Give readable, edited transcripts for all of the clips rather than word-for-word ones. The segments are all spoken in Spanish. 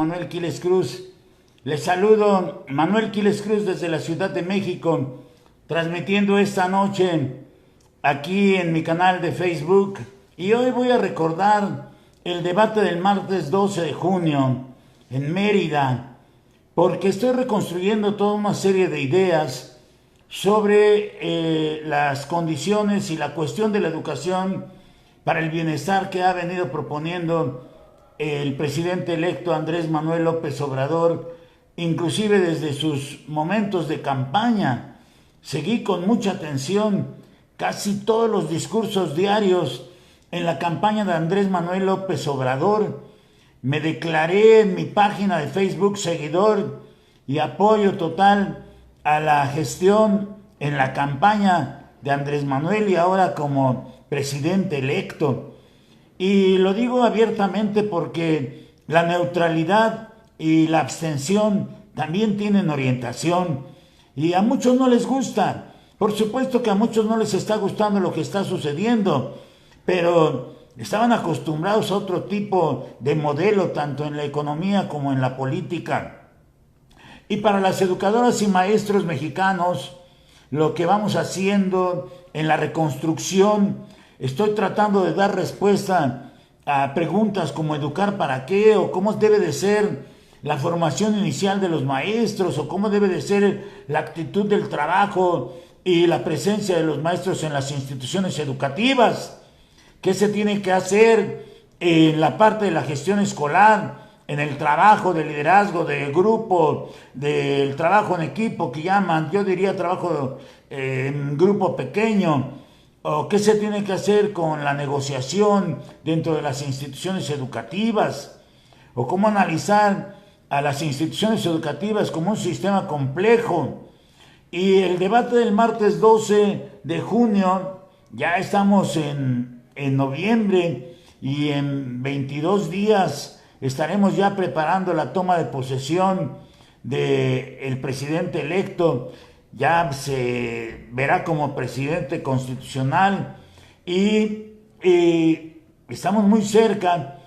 Manuel Quiles Cruz. Les saludo, Manuel Quiles Cruz, desde la Ciudad de México, transmitiendo esta noche aquí en mi canal de Facebook. Y hoy voy a recordar el debate del martes 12 de junio en Mérida, porque estoy reconstruyendo toda una serie de ideas sobre las condiciones y la cuestión de la educación para el bienestar que ha venido proponiendo el presidente electo Andrés Manuel López Obrador, inclusive desde sus momentos de campaña. Seguí con mucha atención casi todos los discursos diarios en la campaña de Andrés Manuel López Obrador. Me declaré en mi página de Facebook seguidor y apoyo total a la gestión en la campaña de Andrés Manuel y ahora como presidente electo. Y lo digo abiertamente porque la neutralidad y la abstención también tienen orientación y a muchos no les gusta. Por supuesto que a muchos no les está gustando lo que está sucediendo, pero estaban acostumbrados a otro tipo de modelo, tanto en la economía como en la política. Y para las educadoras y maestros mexicanos, lo que vamos haciendo en la reconstrucción, estoy tratando de dar respuesta a preguntas como educar para qué, o cómo debe de ser la formación inicial de los maestros, o cómo debe de ser la actitud del trabajo y la presencia de los maestros en las instituciones educativas. ¿Qué se tiene que hacer en la parte de la gestión escolar, en el trabajo de liderazgo, de grupo, del trabajo en equipo que llaman, yo diría trabajo en grupo pequeño? ¿O qué se tiene que hacer con la negociación dentro de las instituciones educativas? ¿O cómo analizar a las instituciones educativas como un sistema complejo? Y el debate del martes 12 de junio, ya estamos en noviembre y en 22 días estaremos ya preparando la toma de posesión del presidente electo. Ya se verá como presidente constitucional y estamos muy cerca.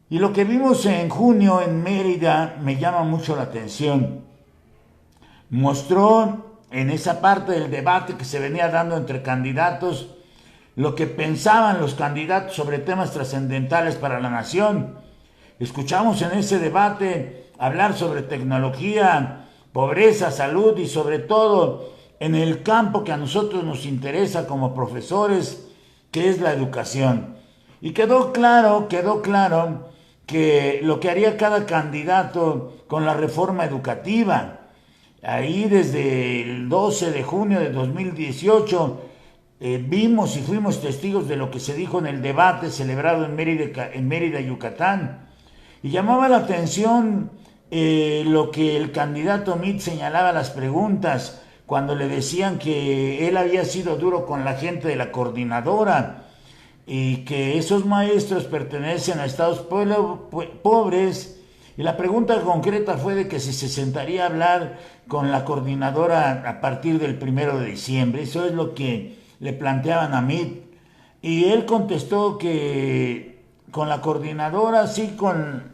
Y lo que vimos en junio en Mérida me llama mucho la atención. Mostró en esa parte del debate que se venía dando entre candidatos lo que pensaban los candidatos sobre temas trascendentales para la nación. Escuchamos en ese debate hablar sobre tecnología, pobreza, salud y sobre todo en el campo que a nosotros nos interesa como profesores, que es la educación. Y quedó claro que lo que haría cada candidato con la reforma educativa. Ahí desde el 12 de junio de 2018 vimos y fuimos testigos de lo que se dijo en el debate celebrado en Mérida, Yucatán. Y llamaba la atención lo que el candidato Mitt señalaba a las preguntas cuando le decían que él había sido duro con la gente de la coordinadora y que esos maestros pertenecen a estados pobres. Y la pregunta concreta fue de que si se sentaría a hablar con la coordinadora a partir del 1 de diciembre. Eso es lo que le planteaban a Mitt. Y él contestó que con la coordinadora sí, con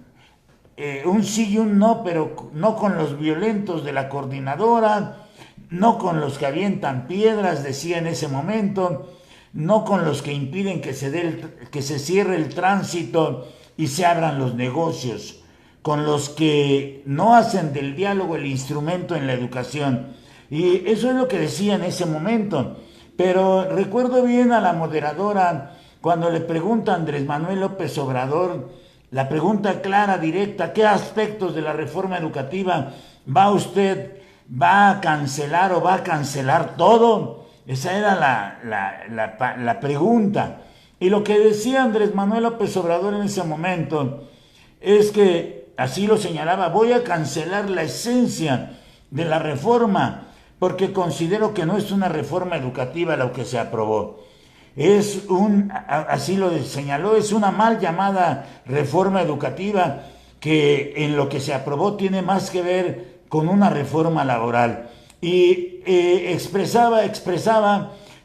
un sí y un no, pero no con los violentos de la coordinadora, no con los que avientan piedras, decía en ese momento, no con los que impiden que se cierre el tránsito y se abran los negocios, con los que no hacen del diálogo el instrumento en la educación. Y eso es lo que decía en ese momento. Pero recuerdo bien a la moderadora cuando le pregunta a Andrés Manuel López Obrador, la pregunta clara, directa: ¿qué aspectos de la reforma educativa va a cancelar o va a cancelar todo? Esa era la pregunta. Y lo que decía Andrés Manuel López Obrador en ese momento es que, así lo señalaba, voy a cancelar la esencia de la reforma porque considero que no es una reforma educativa lo que se aprobó. Así lo señaló, es una mal llamada reforma educativa que en lo que se aprobó tiene más que ver con una reforma laboral. Y expresaba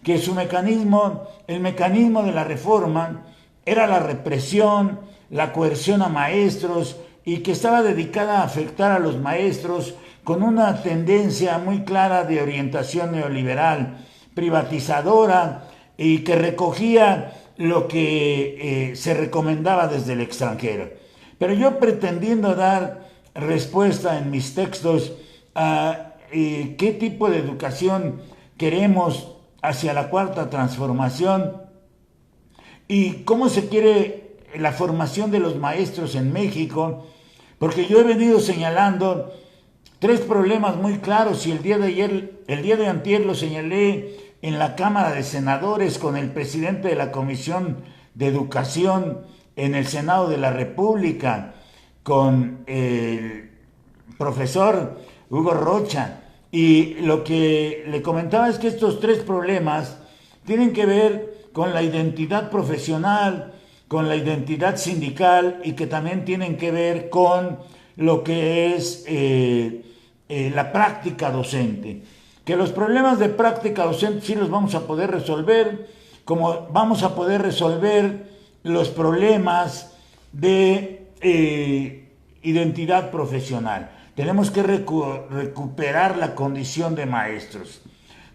que el mecanismo de la reforma era la represión, la coerción a maestros y que estaba dedicada a afectar a los maestros con una tendencia muy clara de orientación neoliberal, privatizadora y que recogía lo que se recomendaba desde el extranjero. Pero yo pretendiendo dar respuesta en mis textos a qué tipo de educación queremos hacia la cuarta transformación y cómo se quiere la formación de los maestros en México, porque yo he venido señalando tres problemas muy claros y el día de antier lo señalé en la Cámara de Senadores con el presidente de la Comisión de Educación en el Senado de la República, con el profesor Hugo Rocha. Y lo que le comentaba es que estos tres problemas tienen que ver con la identidad profesional, con la identidad sindical y que también tienen que ver con lo que es la práctica docente. Que los problemas de práctica docente sí los vamos a poder resolver, como vamos a poder resolver los problemas de identidad profesional. Tenemos que recuperar la condición de maestros.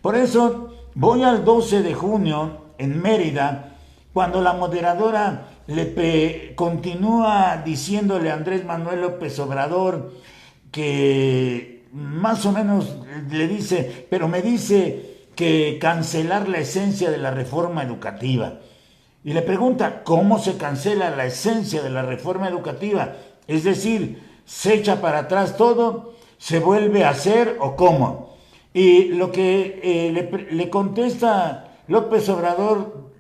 Por eso voy al 12 de junio en Mérida, cuando la moderadora continúa diciéndole a Andrés Manuel López Obrador que más o menos le dice, pero me dice que cancelar la esencia de la reforma educativa. Y le pregunta, ¿cómo se cancela la esencia de la reforma educativa? Es decir, ¿se echa para atrás todo? ¿Se vuelve a hacer o cómo? Y lo que le contesta López Obrador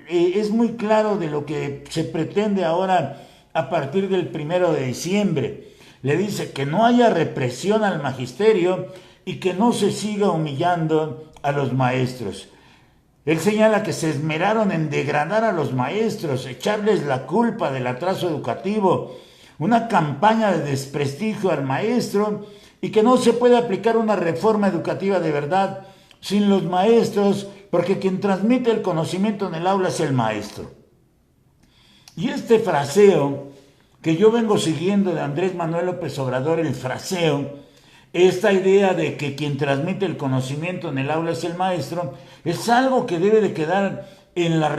es muy claro de lo que se pretende ahora a partir del 1 de diciembre. Le dice que no haya represión al magisterio y que no se siga humillando a los maestros. Él señala que se esmeraron en degradar a los maestros, echarles la culpa del atraso educativo, una campaña de desprestigio al maestro y que no se puede aplicar una reforma educativa de verdad sin los maestros, porque quien transmite el conocimiento en el aula es el maestro. Y este fraseo que yo vengo siguiendo de Andrés Manuel López Obrador, el fraseo, esta idea de que quien transmite el conocimiento en el aula es el maestro, es algo que debe de quedar en la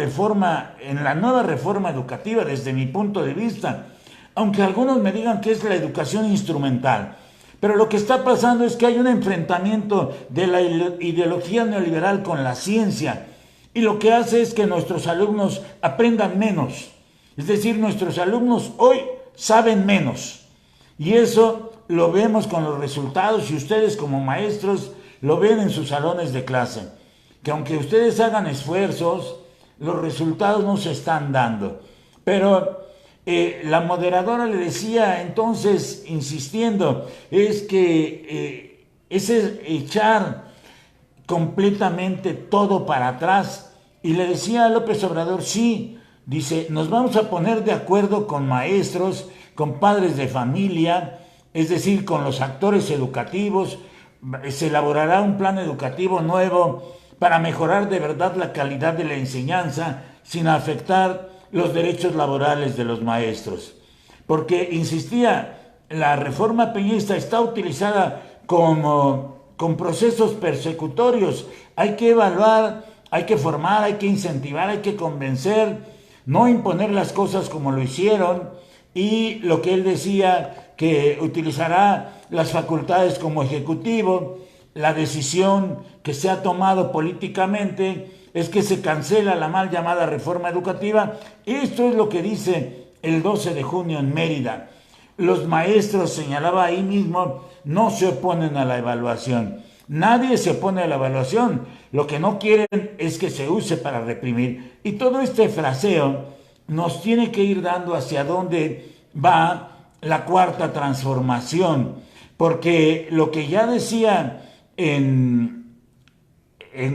nueva reforma educativa desde mi punto de vista, aunque algunos me digan que es la educación instrumental. Pero lo que está pasando es que hay un enfrentamiento de la ideología neoliberal con la ciencia, y lo que hace es que nuestros alumnos aprendan menos. Es decir, nuestros alumnos hoy saben menos. Y eso lo vemos con los resultados, y ustedes como maestros lo ven en sus salones de clase. Que aunque ustedes hagan esfuerzos, los resultados no se están dando. Pero la moderadora le decía entonces, insistiendo, es que es echar completamente todo para atrás. Y le decía a López Obrador, sí, dice, nos vamos a poner de acuerdo con maestros, con padres de familia, es decir, con los actores educativos, se elaborará un plan educativo nuevo para mejorar de verdad la calidad de la enseñanza sin afectar los derechos laborales de los maestros. Porque, insistía, la reforma peñista está utilizada con procesos persecutorios. Hay que evaluar, hay que formar, hay que incentivar, hay que convencer, no imponer las cosas como lo hicieron. Y lo que él decía, que utilizará las facultades como ejecutivo, la decisión que se ha tomado políticamente es que se cancela la mal llamada reforma educativa. Esto es lo que dice el 12 de junio en Mérida. Los maestros, señalaba ahí mismo, no se oponen a la evaluación. Nadie se opone a la evaluación. Lo que no quieren es que se use para reprimir. Y todo este fraseo nos tiene que ir dando hacia dónde va la cuarta transformación. Porque lo que ya decía en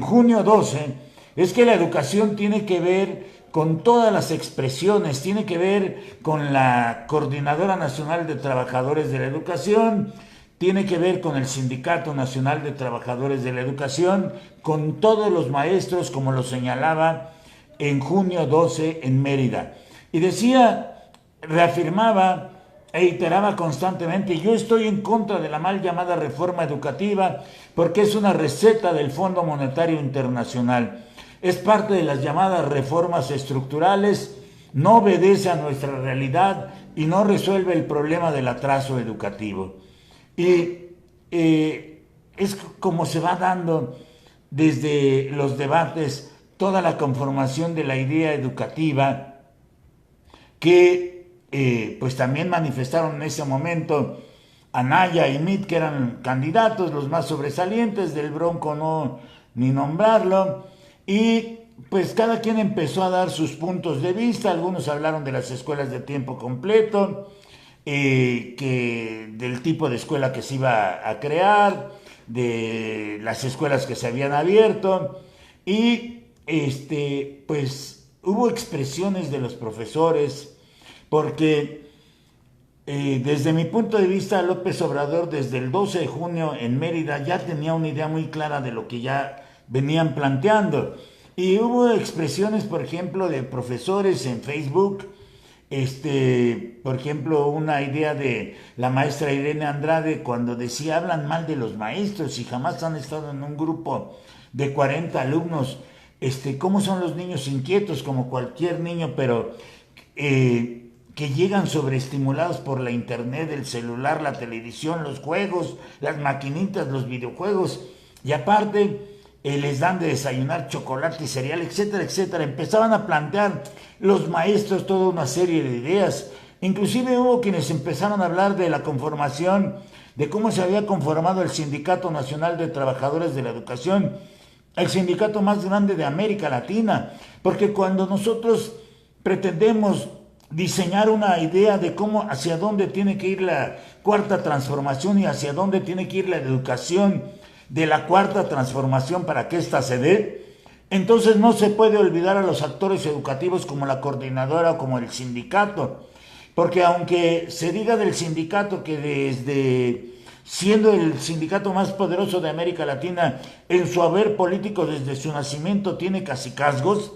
junio 12 es que la educación tiene que ver con todas las expresiones, tiene que ver con la Coordinadora Nacional de Trabajadores de la Educación, tiene que ver con el Sindicato Nacional de Trabajadores de la Educación, con todos los maestros, como lo señalaba en junio 12 en Mérida. Y decía, reafirmaba reiteraba constantemente: yo estoy en contra de la mal llamada reforma educativa porque es una receta del Fondo Monetario Internacional. Es parte de las llamadas reformas estructurales, no obedece a nuestra realidad y no resuelve el problema del atraso educativo. Y es como se va dando desde los debates toda la conformación de la idea educativa que pues también manifestaron en ese momento Anaya y Meade, que eran candidatos, los más sobresalientes, del Bronco no ni nombrarlo, y pues cada quien empezó a dar sus puntos de vista. Algunos hablaron de las escuelas de tiempo completo, del tipo de escuela que se iba a crear, de las escuelas que se habían abierto, y pues hubo expresiones de los profesores, porque desde mi punto de vista, López Obrador desde el 12 de junio en Mérida ya tenía una idea muy clara de lo que ya venían planteando. Y hubo expresiones, por ejemplo, de profesores en Facebook. Por ejemplo, una idea de la maestra Irene Andrade cuando decía: hablan mal de los maestros y jamás han estado en un grupo de 40 alumnos. ¿Cómo son los niños inquietos? Como cualquier niño, pero que llegan sobreestimulados por la internet, el celular, la televisión, los juegos, las maquinitas, los videojuegos, y aparte les dan de desayunar chocolate y cereal, etcétera, etcétera. Empezaban a plantear los maestros toda una serie de ideas. Inclusive hubo quienes empezaron a hablar de la conformación, de cómo se había conformado el Sindicato Nacional de Trabajadores de la Educación, el sindicato más grande de América Latina, porque cuando nosotros pretendemos diseñar una idea de cómo, hacia dónde tiene que ir la cuarta transformación y hacia dónde tiene que ir la educación de la cuarta transformación para que ésta se dé, entonces no se puede olvidar a los actores educativos como la coordinadora o como el sindicato, porque aunque se diga del sindicato que desde siendo el sindicato más poderoso de América Latina, en su haber político desde su nacimiento tiene cacicazgos,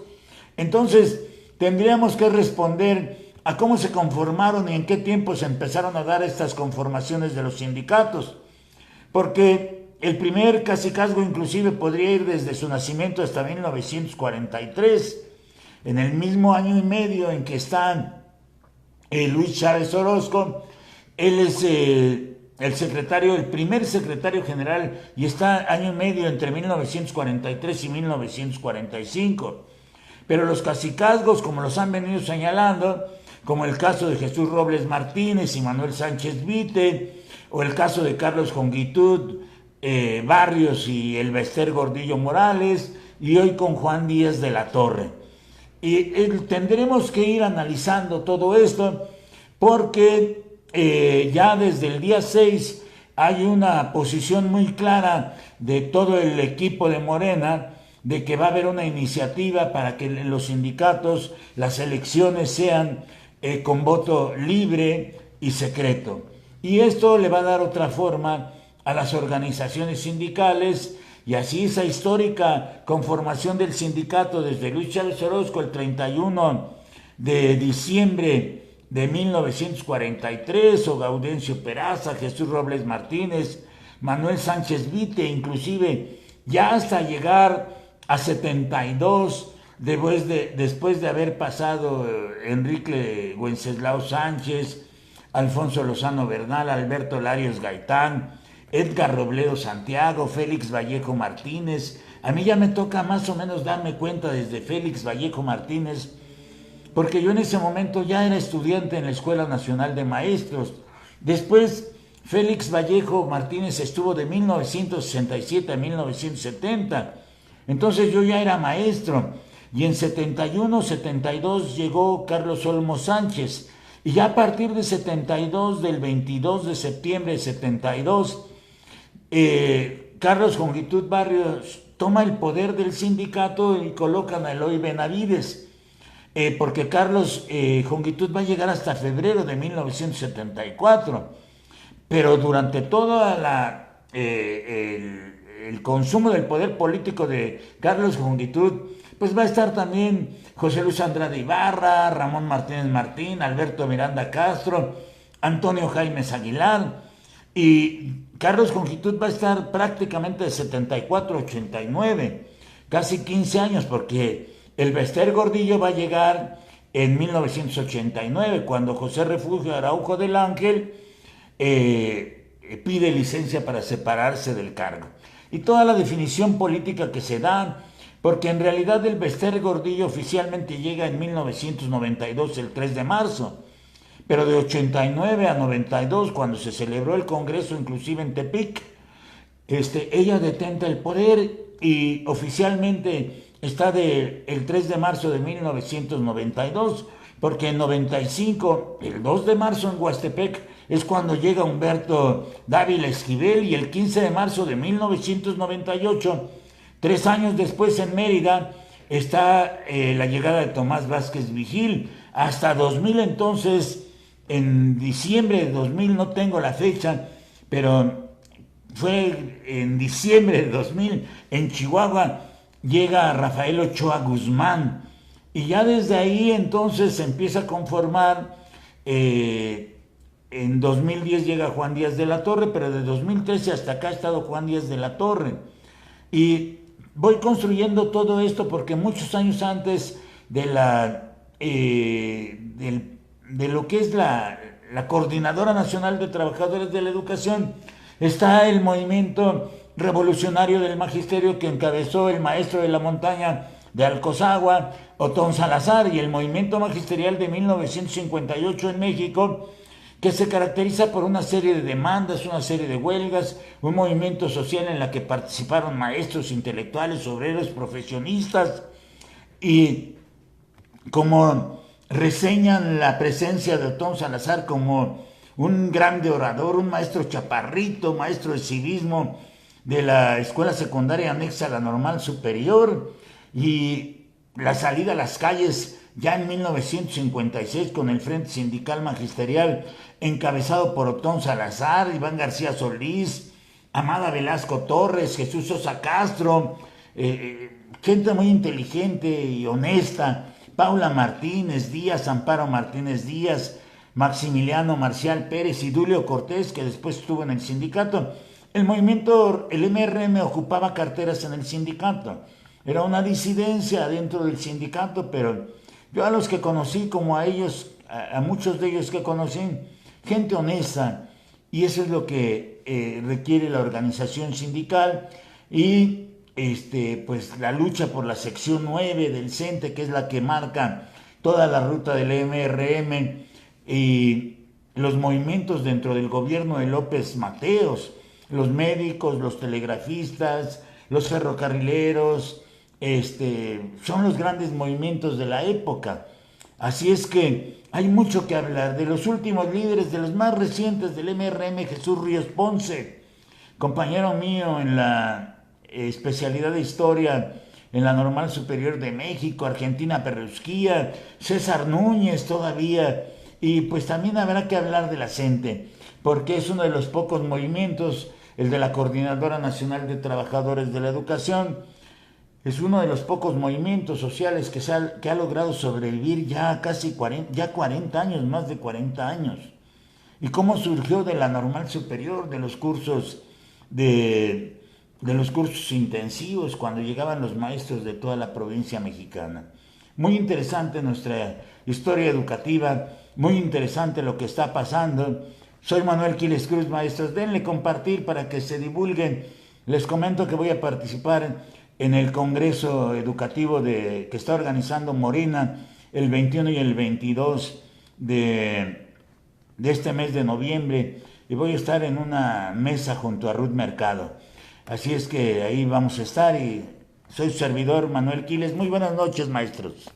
entonces tendríamos que responder a cómo se conformaron y en qué tiempo se empezaron a dar estas conformaciones de los sindicatos, porque el primer cacicazgo inclusive podría ir desde su nacimiento hasta 1943, en el mismo año y medio en que está Luis Chávez Orozco. Él es el primer secretario general, y está año y medio entre 1943 y 1945. Pero los cacicazgos, como los han venido señalando, como el caso de Jesús Robles Martínez y Manuel Sánchez Vite, o el caso de Carlos Jongitud Barrios y el Bester Gordillo Morales, y hoy con Juan Díaz de la Torre. Y tendremos que ir analizando todo esto, porque ya desde el día 6 hay una posición muy clara de todo el equipo de Morena, de que va a haber una iniciativa para que en los sindicatos las elecciones sean con voto libre y secreto. Y esto le va a dar otra forma a las organizaciones sindicales, y así esa histórica conformación del sindicato desde Luis Chávez Orozco el 31 de diciembre de 1943, o Gaudencio Peraza, Jesús Robles Martínez, Manuel Sánchez Vite, inclusive ya hasta llegar a 72, después de haber pasado Enrique Wenceslao Sánchez, Alfonso Lozano Bernal, Alberto Larios Gaitán, Edgar Robledo Santiago, Félix Vallejo Martínez. A mí ya me toca más o menos darme cuenta desde Félix Vallejo Martínez, porque yo en ese momento ya era estudiante en la Escuela Nacional de Maestros. Después Félix Vallejo Martínez estuvo de 1967 a 1970, entonces yo ya era maestro, y en 71, 72 llegó Carlos Olmos Sánchez, y ya a partir de 72, del 22 de septiembre de 72, Carlos Jongitud Barrios toma el poder del sindicato y colocan a Eloy Benavides, porque Carlos Jongitud va a llegar hasta febrero de 1974, pero durante todo el consumo del poder político de Carlos Jongitud, pues va a estar también José Luis Andrade Ibarra, Ramón Martínez Martín, Alberto Miranda Castro, Antonio Jaimes Aguilar, y Carlos Conjitud va a estar prácticamente de 74 a 89, casi 15 años, porque el Bester Gordillo va a llegar en 1989, cuando José Refugio Araujo del Ángel pide licencia para separarse del cargo. Y toda la definición política que se da, porque en realidad el Bester Gordillo oficialmente llega en 1992, el 3 de marzo, pero de 89 a 92, cuando se celebró el Congreso, inclusive en Tepic, ella detenta el poder y oficialmente está el 3 de marzo de 1992, porque en 95, el 2 de marzo en Huastepec, es cuando llega Humberto Dávila Esquivel, y el 15 de marzo de 1998, 3 años después en Mérida, está la llegada de Tomás Vázquez Vigil. Hasta 2000 entonces, en diciembre de 2000, no tengo la fecha, pero fue en diciembre de 2000, en Chihuahua, llega Rafael Ochoa Guzmán, y ya desde ahí entonces se empieza a conformar. En 2010 llega Juan Díaz de la Torre, pero de 2013 hasta acá ha estado Juan Díaz de la Torre. Y voy construyendo todo esto porque muchos años antes de lo que es la Coordinadora Nacional de Trabajadores de la Educación, está el movimiento revolucionario del magisterio que encabezó el maestro de la montaña de Alcozagua, Otón Salazar, y el movimiento magisterial de 1958 en México, que se caracteriza por una serie de demandas, una serie de huelgas, un movimiento social en la que participaron maestros, intelectuales, obreros, profesionistas, y como reseñan la presencia de Otón Salazar como un grande orador, un maestro chaparrito, maestro de civismo de la escuela secundaria anexa a la normal superior, y la salida a las calles ya en 1956 con el Frente Sindical Magisterial encabezado por Otón Salazar, Iván García Solís, Amada Velasco Torres, Jesús Sosa Castro, gente muy inteligente y honesta, Paula Martínez Díaz, Amparo Martínez Díaz, Maximiliano Marcial Pérez y Dulio Cortés, que después estuvo en el sindicato. El movimiento, el MRM, ocupaba carteras en el sindicato. Era una disidencia dentro del sindicato, pero yo a los que conocí, como a ellos, a muchos de ellos que conocí, gente honesta, y eso es lo que requiere la organización sindical, y pues la lucha por la sección 9 del CENTE, que es la que marca toda la ruta del MRM, y los movimientos dentro del gobierno de López Mateos, los médicos, los telegrafistas, los ferrocarrileros, son los grandes movimientos de la época. Así es que hay mucho que hablar. De los últimos líderes, de los más recientes del MRM, Jesús Ríos Ponce, compañero mío en la especialidad de Historia en la Normal Superior de México, Argentina Perrusquía, César Núñez todavía, y pues también habrá que hablar de la CENTE, porque es uno de los pocos movimientos, el de la Coordinadora Nacional de Trabajadores de la Educación, es uno de los pocos movimientos sociales que ha logrado sobrevivir ya casi 40 años, más de 40 años. ¿Y cómo surgió de la Normal Superior, de los cursos los cursos intensivos, cuando llegaban los maestros de toda la provincia mexicana? Muy interesante nuestra historia educativa, muy interesante lo que está pasando. Soy Manuel Quiles Cruz, maestros. Denle compartir para que se divulguen. Les comento que voy a participar en el Congreso Educativo que está organizando Morena el 21 y el 22 de este mes de noviembre, y voy a estar en una mesa junto a Ruth Mercado. Así es que ahí vamos a estar, y soy su servidor Manuel Quiles. Muy buenas noches, maestros.